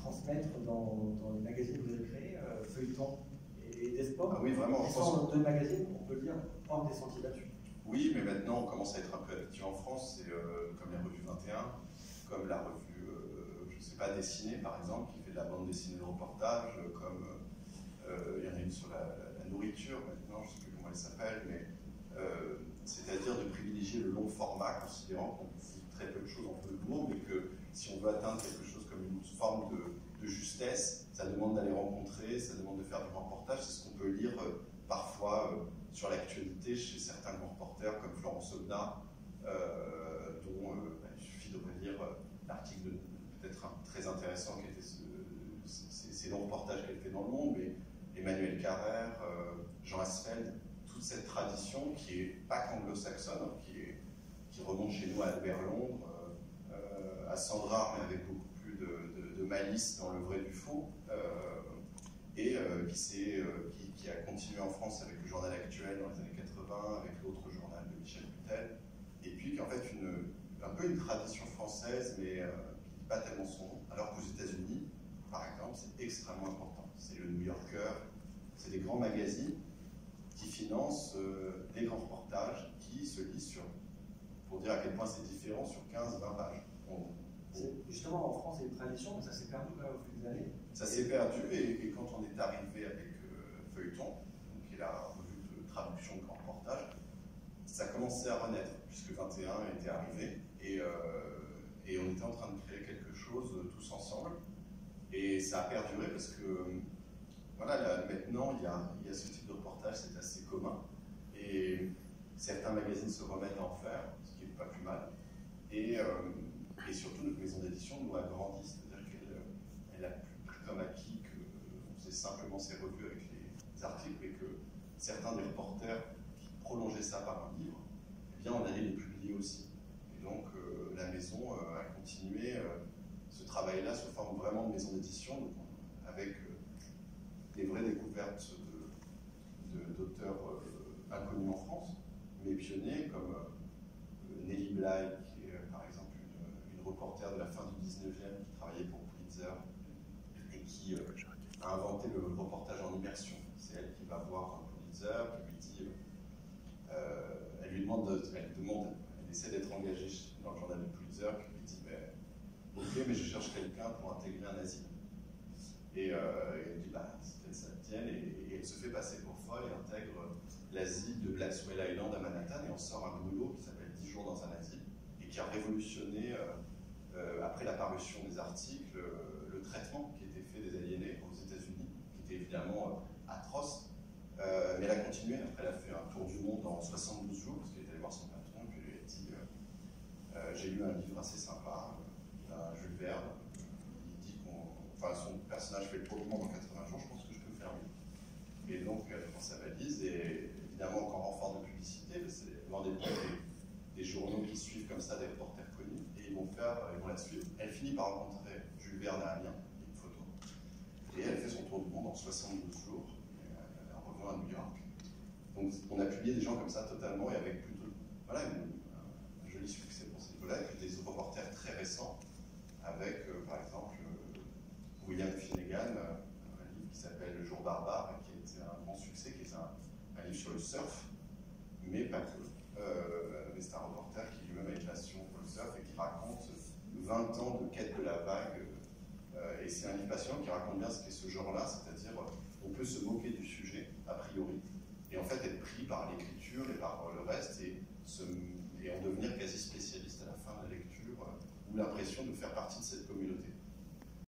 transmettre dans les magazines que vous avez créés, Feuilleton et Desport. Ah oui, vraiment. Qui sont deux magazines, on peut dire, portent des sentiers battus. Oui, mais maintenant on commence à être un peu habitué en France, c'est comme les revues 21, comme la revue, je ne sais pas, Dessinée par exemple, qui fait de la bande dessinée de reportage, comme il y en a une sur la nourriture maintenant, je ne sais plus comment elle s'appelle, mais c'est-à-dire de privilégier le long format, considérant qu'on dit très peu de choses en peu de mots, mais que si on veut atteindre quelque chose comme une forme de justesse, ça demande d'aller rencontrer, ça demande de faire du reportage, c'est ce qu'on peut lire parfois sur l'actualité chez certains grands reporters comme Florence Aubenas, dont il suffit de relire l'article peut-être très intéressant qui était ces longs reportages qu'elle fait dans Le Monde, mais Emmanuel Carrère, Jean Asfeld, toute cette tradition qui n'est pas qu'anglo-saxonne, qui remonte chez nous à Albert Londres, à Sandrard, mais avec beaucoup plus de malice dans le vrai du faux, et qui a continué en France avec le journal actuel dans les années 80, avec l'autre journal de Michel Butel, et puis qui est en fait un peu une tradition française, mais qui ne dit pas tellement son nom, alors qu'aux États-Unis, par exemple, c'est extrêmement important. C'est le New Yorker, c'est des grands magazines qui financent des grands reportages qui se lisent pour dire à quel point c'est différent, sur 15-20 pages. Justement, en France, il y a une tradition, mais ça s'est perdu au fil des années. Ça s'est perdu, et quand on est arrivé avec Feuilleton, qui est la revue de traduction de grands reportages, ça commençait à renaître, puisque 21 était arrivé, et on était en train de créer quelque chose tous ensemble. Et ça a perduré parce que, voilà, là, maintenant, il y a ce type de reportage, c'est assez commun. Et certains magazines se remettent à en faire, ce qui n'est pas plus mal. Et surtout, notre maison d'édition nous a grandi, c'est-à-dire qu'elle a plus comme acquis qu'on faisait simplement ses revues avec les articles, et que certains des reporters qui prolongeaient ça par un livre, eh bien, on allait les publier aussi. Et donc, la maison a continué ce travail-là sous forme vraiment de maison d'édition, avec des vraies découvertes d'auteurs inconnus en France, mais pionniers, comme Nelly Bly, qui est par exemple une reporter de la fin du 19e qui travaillait pour Pulitzer et qui a inventé le reportage en immersion. C'est elle qui va voir Pulitzer, qui lui dit, elle essaie d'être engagée dans le journal de Pulitzer, qui lui dit ok, mais je cherche quelqu'un pour intégrer un asile. Et elle dit peut-être ça te tienne, et elle se fait passer pour folle et intègre l'asile de Blackwell Island à Manhattan, et on sort un brûlot qui s'appelle 10 jours dans un asile, et qui a révolutionné, après la parution des articles, le traitement qui était fait des aliénés aux États-Unis, qui était évidemment atroce. Mais elle a continué, après elle a fait un tour du monde en 72 jours, parce qu'elle est allée voir son patron, puis elle lui a dit j'ai lu un livre assez sympa, d'un Jules Verne, il dit son personnage fait le tour du monde en 80 jours, je pense que je peux faire mieux. Et donc elle prend sa valise, et évidemment encore en forme de publicité, parce que c'est vendait des journaux qui suivent comme ça des reporters connus, et ils vont la suivre. Elle finit par rencontrer Jules Verne à Amiens, une photo, et elle fait son tour du monde en 72 jours, et elle revient à New York. Donc on a publié des gens comme ça totalement, et avec plutôt un joli succès pour ces livres-là, et puis des reporters très récents, avec par exemple William Finnegan, un livre qui s'appelle Le Jour barbare, qui a été un grand succès, qui est un livre sur le surf, mais pas que. Mais c'est un reporter qui lui-même a une passion pour le surf, et qui raconte 20 ans de quête de la vague. Et c'est un livre passionnant qui raconte bien ce qu'est ce genre-là, c'est-à-dire on peut se moquer du sujet, a priori, et en fait être pris par l'écriture et par le reste, et en devenir quasi spécialiste à la fin de la lecture, ou l'impression de faire partie de cette communauté.